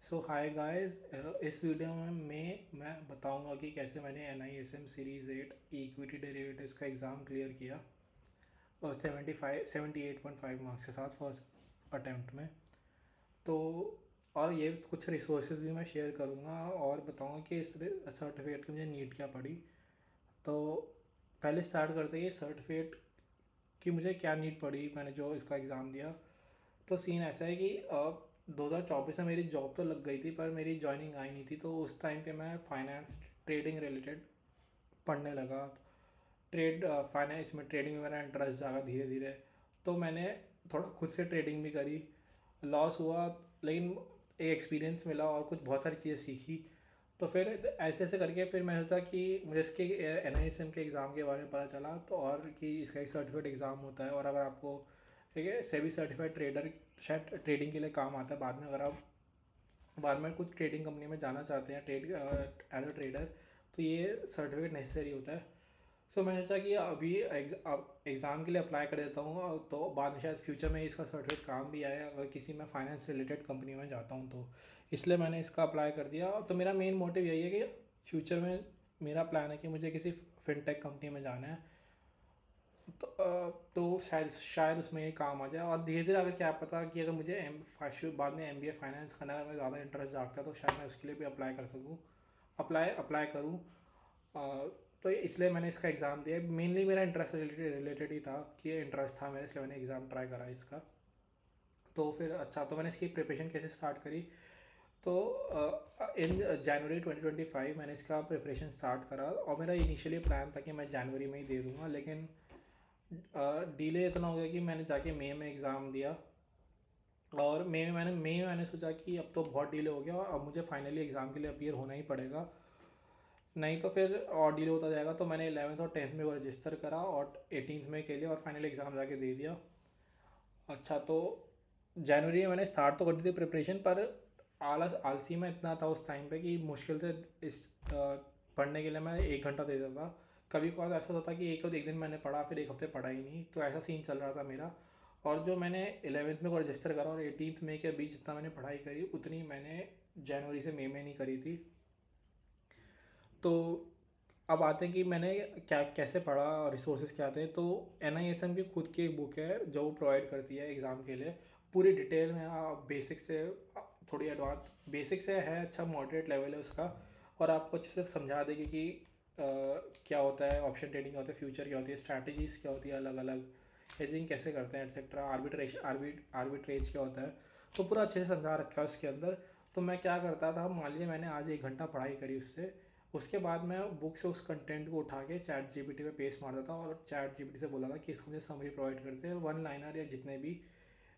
सो hi guys. इस video में मैं बताऊंगा कि कैसे मैंने NISM सीरीज़ 8 इक्विटी डेरिवेटिव्स का एग्ज़ाम क्लियर किया और 78.5 मार्क्स के साथ फर्स्ट अटेम्प्ट में। तो और ये कुछ रिसोर्सेज भी मैं शेयर करूंगा और बताऊंगा कि इस सर्टिफिकेट की मुझे नीड क्या पड़ी। तो पहले स्टार्ट करते हैं, ये सर्टिफिकेट की मुझे क्या नीड पड़ी मैंने जो इसका एग्ज़ाम दिया। तो सीन ऐसा है कि 2024 में मेरी जॉब तो लग गई थी पर मेरी जॉइनिंग आई नहीं थी। तो उस टाइम पे मैं फाइनेंस ट्रेडिंग रिलेटेड पढ़ने लगा। फाइनेंस में ट्रेडिंग में मेरा इंटरेस्ट जागा धीरे धीरे। तो मैंने थोड़ा खुद से ट्रेडिंग भी करी, लॉस हुआ लेकिन एक एक्सपीरियंस मिला और कुछ बहुत सारी चीज़ें सीखी। तो फिर ऐसे ऐसे करके फिर मैं सोचा कि मुझे इसके NISM के एग्ज़ाम के बारे में पता चला। तो और कि इसका एक सर्टिफिकेट एग्ज़ाम होता है और अगर आपको ठीक है सेबी सर्टिफाइड ट्रेडर शायद ट्रेडिंग के लिए काम आता है बाद में। अगर आप बाद में कुछ ट्रेडिंग कंपनी में जाना चाहते हैं ट्रेड एज अ ट्रेडर, तो ये सर्टिफिकेट नेसेसरी होता है। सो मैंने सोचा कि अभी एग्ज़ाम के लिए अप्लाई कर देता हूँ तो बाद में शायद फ्यूचर में इसका सर्टिफिकेट काम भी आए अगर किसी में फाइनेंस रिलेटेड कंपनी में जाता हूँ तो। इसलिए मैंने इसका अप्लाई कर दिया। तो मेरा मेन मोटिव यही है कि फ्यूचर में मेरा प्लान है कि मुझे किसी फिनटेक कंपनी में जाना है। तो शायद उसमें ये काम आ जाए और धीरे धीरे अगर क्या पता कि अगर मुझे बाद में MBA फाइनेंस करना अगर मैं ज़्यादा इंटरेस्ट जागता है तो शायद मैं उसके लिए भी अप्लाई कर सकूँ, अप्लाई करूँ। तो इसलिए मैंने इसका एग्ज़ाम दिया। मेनली मेरा इंटरेस्ट रिलेटेड ही था कि इंटरेस्ट था मेरा, इसलिए मैंने एग्ज़ाम ट्राई करा इसका। तो फिर अच्छा, तो मैंने इसकी प्रिपरेशन कैसे स्टार्ट करी। तो इन जनवरी 2025 मैंने इसका प्रिपरेशन स्टार्ट करा और मेरा इनिशियली प्लान था कि मैं जनवरी में ही दे दूँगा, लेकिन डिले इतना हो गया कि मैंने जाके मई में एग्ज़ाम दिया। और मई में मैंने सोचा कि अब तो बहुत डिले हो गया और अब मुझे फाइनली एग्ज़ाम के लिए अपीयर होना ही पड़ेगा, नहीं तो फिर और डिले होता जाएगा। तो मैंने 11th और 10th में वो रजिस्टर करा और 18th में के लिए और फाइनल एग्ज़ाम जाके दे दिया। अच्छा, तो जनवरी में मैंने स्टार्ट तो कर दी थी प्रिपरेशन, पर आलसी में इतना था उस टाइम पे कि मुश्किल से इस पढ़ने के लिए मैं 1 घंटा देता था। कभी कभार ऐसा होता कि एक दिन मैंने पढ़ा फिर एक हफ्ते पढ़ा ही नहीं, तो ऐसा सीन चल रहा था मेरा। और जो मैंने 11th में को रजिस्टर करा और 18th मई के बीच जितना मैंने पढ़ाई करी उतनी मैंने जनवरी से मई में नहीं करी थी। तो अब आते हैं कि मैंने क्या कैसे पढ़ा और रिसोर्सेज क्या थे। तो NISM की खुद की एक बुक है जो वो प्रोवाइड करती है एग्ज़ाम के लिए पूरी डिटेल में। बेसिक से थोड़ी एडवांस, बेसिक से है, अच्छा मॉडरेट लेवल है उसका। और आपको अच्छे से समझा देगी कि क्या होता है ऑप्शन ट्रेडिंग, क्या होता है फ्यूचर, क्या होती है स्ट्रैटेजीज, क्या होती है अलग अलग, हेजिंग कैसे करते हैं एटसेट्रा, आर्बिट्रेज क्या होता है। तो पूरा अच्छे से समझा रखा है उसके अंदर। तो मैं क्या करता था, मान लीजिए मैंने आज 1 घंटा पढ़ाई करी उससे, उसके बाद मैं बुक से उस कंटेंट को उठा के चैट जीपीटी पे पेस्ट मारता था और चैट जीपीटी से बोला था कि इसको मुझे समरी प्रोवाइड करते हैं, वन लाइनर या जितने भी,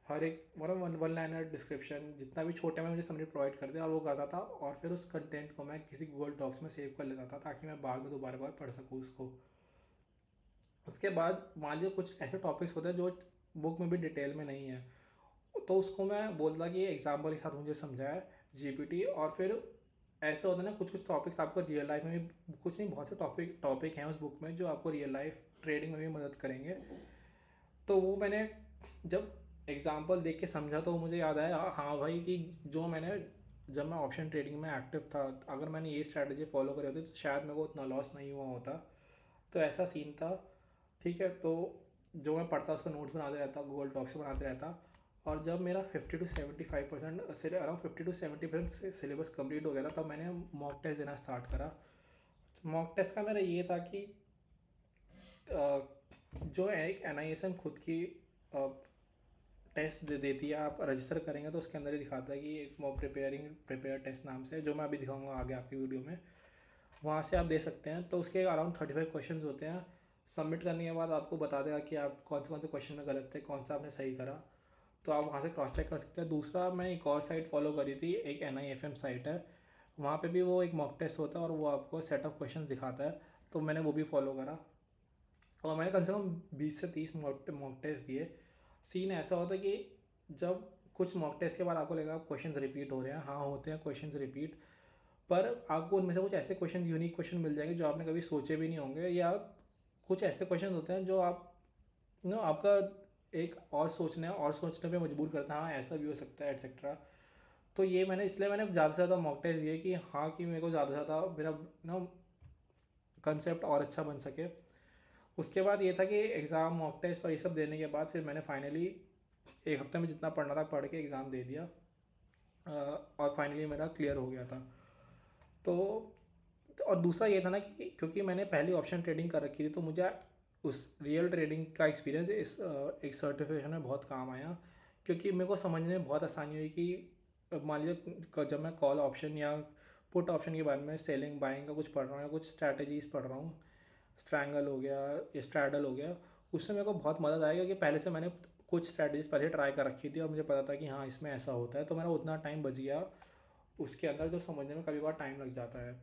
हर एक मतलब वन लाइनर डिस्क्रिप्शन जितना भी छोटे में मुझे समरी प्रोवाइड करते और वो करता था। और फिर उस कंटेंट को मैं किसी गूगल डॉक्स में सेव कर लेता था ताकि मैं बाद में दोबारा बार पढ़ सकूँ उसको। उसके बाद मान लीजिए कुछ ऐसे टॉपिक्स होते हैं जो बुक में भी डिटेल में नहीं है, तो उसको मैं बोलता कि एग्जाम्पल के साथ मुझे समझाया जीपीटी। और फिर ऐसे होता है ना, कुछ कुछ टॉपिक्स आपको रियल लाइफ में भी, कुछ नहीं बहुत से टॉपिक हैं उस बुक में जो आपको रियल लाइफ ट्रेडिंग में भी मदद करेंगे। तो वो मैंने जब एग्जाम्पल देख के समझा तो मुझे याद आया, हाँ भाई, कि जो मैंने जब मैं ऑप्शन ट्रेडिंग में एक्टिव था, अगर मैंने ये स्ट्रैटेजी फॉलो करी होती तो शायद मेरे को उतना लॉस नहीं हुआ होता। तो ऐसा सीन था। ठीक है, तो जो मैं पढ़ता उसको नोट्स बनाते रहता, गूगल डॉक्स बनाते रहता। और जब मेरा 50 to 75% से अराउंड 50 to 70% सिलेबस कंप्लीट हो गया था तब मैंने मॉक टेस्ट देना स्टार्ट करा। मॉक टेस्ट का मेरा ये था कि जो है एक NISM खुद की टेस्ट दे देती है, आप रजिस्टर करेंगे तो उसके अंदर ही दिखाता है कि एक मॉक प्रिपेयर टेस्ट नाम से, जो मैं अभी दिखाऊंगा आगे आपकी वीडियो में, वहाँ से आप दे सकते हैं। तो उसके अराउंड 35 क्वेश्चन होते हैं। सबमिट करने के बाद आपको बता देगा कि आप कौन से क्वेश्चन में गलत थे, कौन सा आपने सही करा। तो आप वहाँ से क्रॉस चेक कर सकते हैं। दूसरा, मैं एक और साइट फॉलो करी थी, एक NIFM साइट है, वहाँ पे भी वो एक मॉक टेस्ट होता है और वो आपको सेट ऑफ क्वेश्चन दिखाता है। तो मैंने वो भी फॉलो करा और मैंने कम से कम 20 से 30 मॉक टेस्ट दिए। सीन ऐसा होता है कि जब कुछ मॉक टेस्ट के बाद आपको लगेगा क्वेश्चन रिपीट हो रहे हैं, हाँ होते हैं क्वेश्चन रिपीट, पर आपको उनमें से कुछ ऐसे क्वेश्चन, यूनिक क्वेश्चन मिल जाएंगे जो आपने कभी सोचे भी नहीं होंगे, या कुछ ऐसे क्वेश्चन होते हैं जो आप आपका एक और सोचने पे मजबूर करता है, हाँ ऐसा भी हो सकता है एटसेट्रा। तो ये मैंने इसलिए मैंने ज़्यादा से ज़्यादा मॉक टेस्ट दिए कि हाँ कि मेरे को ज़्यादा से ज़्यादा मेरा ना कंसेप्ट और अच्छा बन सके। उसके बाद ये था कि एग्ज़ाम मॉक टेस्ट और ये सब देने के बाद फिर मैंने फाइनली एक हफ्ते में जितना पढ़ना था पढ़ के एग्ज़ाम दे दिया। और फाइनली मेरा क्लियर हो गया था। तो और दूसरा ये था ना कि क्योंकि मैंने पहले ऑप्शन ट्रेडिंग कर रखी थी तो मुझे उस रियल ट्रेडिंग का एक्सपीरियंस इस एक सर्टिफिकेशन में बहुत काम आया। क्योंकि मेरे को समझने में बहुत आसानी हुई कि मान लीजिए जब मैं कॉल ऑप्शन या पुट ऑप्शन के बारे में सेलिंग बाइंग का कुछ पढ़ रहा हूँ या कुछ स्ट्रैटेजीज पढ़ रहा हूँ, स्ट्रैंगल हो गया या स्ट्रैडल हो गया, उससे मेरे को बहुत मदद आई क्योंकि पहले से मैंने कुछ स्ट्रैटेजीज पहले ट्राई कर रखी थी और मुझे पता था कि हाँ इसमें ऐसा होता है, तो मेरा उतना टाइम बच गया उसके अंदर जो समझने में कभी बार टाइम लग जाता है।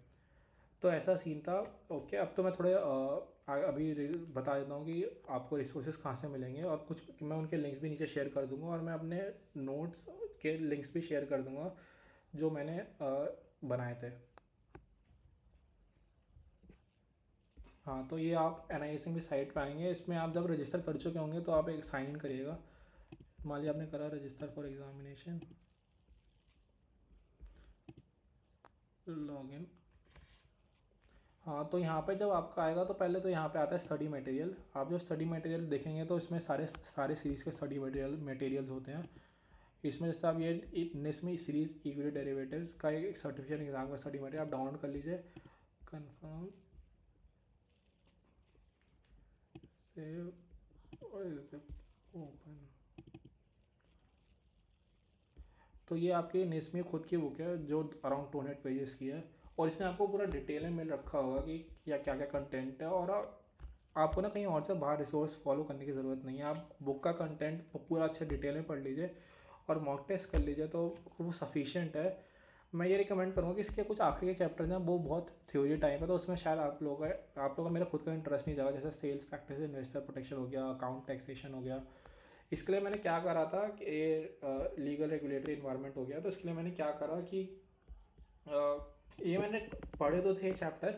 तो ऐसा सीन था। ओके, अब तो मैं थोड़े अभी बता देता हूँ कि आपको रिसोर्सेज कहाँ से मिलेंगे और कुछ मैं उनके लिंक्स भी नीचे शेयर कर दूँगा और मैं अपने नोट्स के लिंक्स भी शेयर कर दूँगा जो मैंने बनाए थे। हाँ, तो ये आप NISM की साइट पे आएंगे, इसमें आप जब रजिस्टर कर चुके होंगे तो आप एक साइन इन करिएगा। मान लिया आपने करा रजिस्टर फॉर एग्जामिनेशन, लॉगिन। हाँ, तो यहाँ पे जब आपका आएगा तो पहले तो यहाँ पे आता है स्टडी मटेरियल। आप जब स्टडी मटेरियल देखेंगे तो इसमें सारे सारे सीरीज़ के स्टडी मटेरियल्स होते हैं। इसमें जैसे आप ये निस्मी सीरीज़ इक्विटी डेरिवेटिव्स का एक सर्टिफिकेट एग्जाम का स्टडी मटेरियल आप डाउनलोड कर लीजिए। कन्फर्म, सेव और ओपन। तो ये आपकी निस्मी खुद की बुक है जो अराउंड 200 पेजेस की है और इसमें आपको पूरा डिटेल में मिल रखा होगा कि क्या क्या क्या कंटेंट है। और आपको ना कहीं और से बाहर रिसोर्स फॉलो करने की ज़रूरत नहीं है। आप बुक का कंटेंट पूरा अच्छे डिटेल में पढ़ लीजिए और मॉक टेस्ट कर लीजिए तो वो सफिशिएंट है। मैं ये रिकमेंड करूँगा कि इसके कुछ आखिरी के चैप्टर्स हैं वो बहुत थ्योरी टाइप है, तो उसमें शायद आप लोगों का मेरा खुद का इंटरेस्ट नहीं जाएगा। जैसे सेल्स प्रैक्टिस, इन्वेस्टर प्रोटेक्शन हो गया, अकाउंट टैक्सेशन हो गया। इसके लिए मैंने क्या करा था कि लीगल रेगुलेटरी इन्वायरमेंट हो गया, तो इसके लिए मैंने क्या करा कि ये मैंने पढ़े तो थे चैप्टर,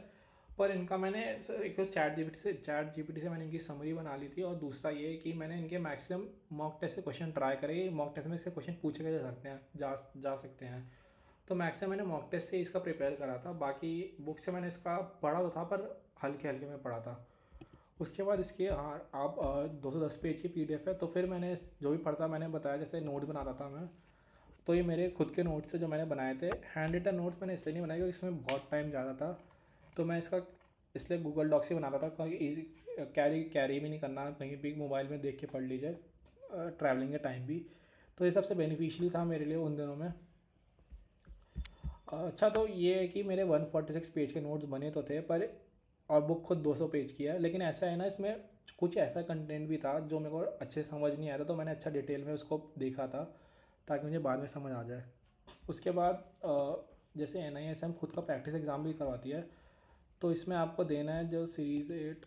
पर इनका मैंने एक तो चैट जीपीटी से मैंने इनकी समरी बना ली थी और दूसरा ये कि मैंने इनके मैक्सिमम मॉक टेस्ट के क्वेश्चन ट्राई करे। मॉक टेस्ट में इसके क्वेश्चन पूछे जा सकते हैं, जा सकते हैं। तो मैक्सिमम मैंने मॉक टेस्ट से इसका प्रिपेयर करा था। बाकी बुक से मैंने इसका पढ़ा तो था पर हल्के हल्के में पढ़ा था। उसके बाद इसके हाँ आप 210 पेज की PDF है। तो फिर मैंने जो भी पढ़ता मैंने बताया जैसे नोट बनाता था मैं, तो ये मेरे खुद के नोट्स थे जो मैंने बनाए थे। हैंड रिटन नोट्स मैंने इसलिए नहीं बनाए क्योंकि इसमें बहुत टाइम ज़्यादा था, तो मैं इसका इसलिए गूगल डॉक से बनाता था। कहीं ईजी कैरी कैरी भी नहीं करना, कहीं भी मोबाइल में देख के पढ़ लीजिए ट्रैवलिंग के टाइम भी। तो ये सबसे बेनिफिशियली था मेरे लिए उन दिनों में। अच्छा, तो ये है कि मेरे 146 पेज के नोट्स बने तो थे पर और बुक खुद 200 पेज की है, लेकिन ऐसा है ना इसमें कुछ ऐसा कंटेंट भी था जो मेरे को अच्छे से समझ नहीं आया था, तो मैंने अच्छा डिटेल में उसको देखा था ताकि मुझे बाद में समझ आ जाए। उसके बाद जैसे NISM खुद का प्रैक्टिस एग्ज़ाम भी करवाती है, तो इसमें आपको देना है जो सीरीज़ 8।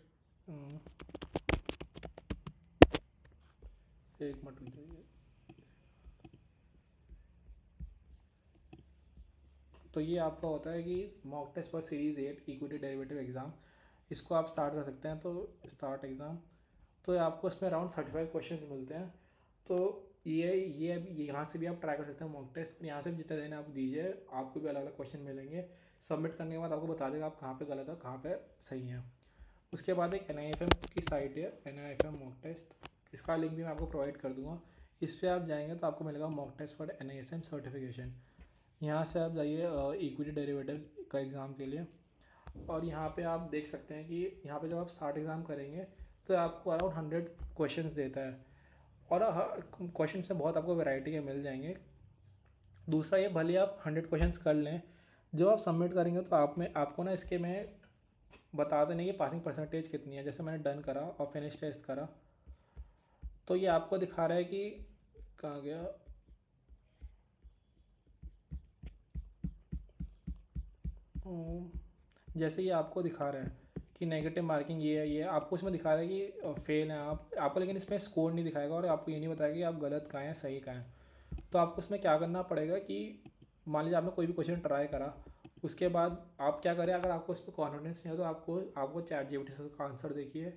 एक मिनट रुक जाइए। तो ये आपका होता है कि mock test for series 8 equity derivative exam, इसको आप स्टार्ट कर सकते हैं। तो स्टार्ट एग्ज़ाम, तो आपको इसमें अराउंड 35 क्वेश्चन मिलते हैं। तो ये अभी यहाँ से भी आप ट्राई कर सकते हैं मॉक टेस्ट, यहाँ से भी जितने देने आप दीजिए, आपको भी अलग अलग क्वेश्चन मिलेंगे। सबमिट करने के बाद आपको बता देगा आप कहाँ पे गलत है कहाँ पे सही है। उसके बाद एक NIFM की साइट है, NIFM मॉक टेस्ट, इसका लिंक भी मैं आपको प्रोवाइड कर दूँगा। इस पर आप जाएंगे तो आपको मिलेगा mock test for NISM certification. यहाँ से आप जाइए इक्विटी डेरिवेटिव्स का एग्ज़ाम के लिए, और यहाँ पे आप देख सकते हैं कि यहाँ पे जब आप स्टार्ट एग्ज़ाम करेंगे तो आपको अराउंड 100 क्वेश्चंस देता है और क्वेश्चन से बहुत आपको वैरायटी के मिल जाएंगे। दूसरा ये, भले आप 100 क्वेश्चंस कर लें, जब आप सबमिट करेंगे तो आपको ना इसके में बता देने की पासिंग परसेंटेज कितनी है। जैसे मैंने डन करा और फिनिश टेस्ट करा, तो ये आपको दिखा रहा है कि कहाँ गया, जैसे ये आपको दिखा रहा है कि नेगेटिव मार्किंग ये है, ये आपको इसमें दिखा रहा है कि फेल हैं आपको, लेकिन इसमें स्कोर नहीं दिखाएगा और आपको ये नहीं बताएगा कि आप गलत कहाँ हैं सही कहाँ हैं। तो आपको इसमें क्या करना पड़ेगा कि मान लीजिए आपने कोई भी क्वेश्चन ट्राई करा, उसके बाद आप क्या करें, अगर आपको इस पर कॉन्फिडेंस नहीं हो तो आपको चैट जीपीटी से उसका आंसर देखिए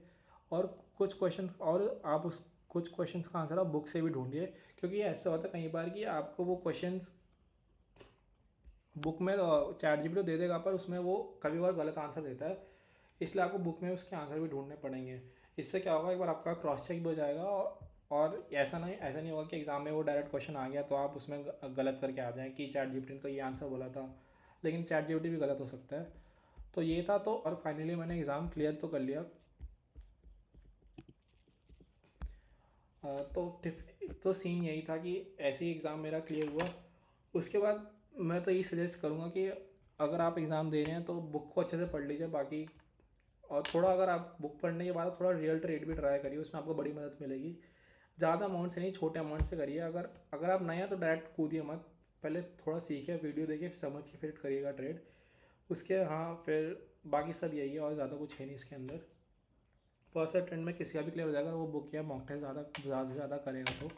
और कुछ क्वेश्चंस का आंसर आप बुक से भी ढूंढिए। क्योंकि ऐसा होता है कई बार कि आपको वो क्वेश्चंस बुक में चैट जीपीटी दे देगा, पर उसमें वो कभी बार गलत आंसर देता है, इसलिए आपको बुक में उसके आंसर भी ढूंढने पड़ेंगे। इससे क्या होगा, एक बार आपका क्रॉस चेक भी हो जाएगा, और ऐसा नहीं होगा कि एग्ज़ाम में वो डायरेक्ट क्वेश्चन आ गया तो आप उसमें गलत करके आ जाएं कि चैट जीपीटी ने तो ये आंसर बोला था, लेकिन चैट जीपीटी भी गलत हो सकता है। तो ये था, तो और फाइनली मैंने एग्ज़ाम क्लियर तो कर लिया। तो सीन यही था कि ऐसे ही एग्ज़ाम मेरा क्लियर हुआ। उसके बाद मैं तो यही सजेस्ट करूँगा कि अगर आप एग्ज़ाम दे रहे हैं तो बुक को अच्छे से पढ़ लीजिए बाकी, और थोड़ा अगर आप बुक पढ़ने के बाद थोड़ा रियल ट्रेड भी ट्राई करिए, उसमें आपको बड़ी मदद मिलेगी। ज़्यादा अमाउंट से नहीं, छोटे अमाउंट से करिए। अगर अगर आप नए हैं तो डायरेक्ट कूदिए मत, पहले थोड़ा सीखिए, वीडियो देखिए, समझ के फिर करिएगा ट्रेड उसके। हाँ, फिर बाकी सब यही है और ज़्यादा कुछ है नहीं इसके अंदर। फर्स्ट अटेम्प्ट में किसी का भी क्लियर हो जाएगा, वो बुक या मॉक टेस्ट ज़्यादा से ज़्यादा करेगा।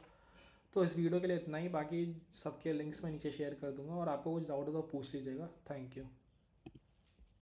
तो इस वीडियो के लिए इतना ही, बाकी सबके लिंक्स मैं नीचे शेयर कर दूंगा, और आपको कुछ डाउट हो तो पूछ लीजिएगा। Thank you.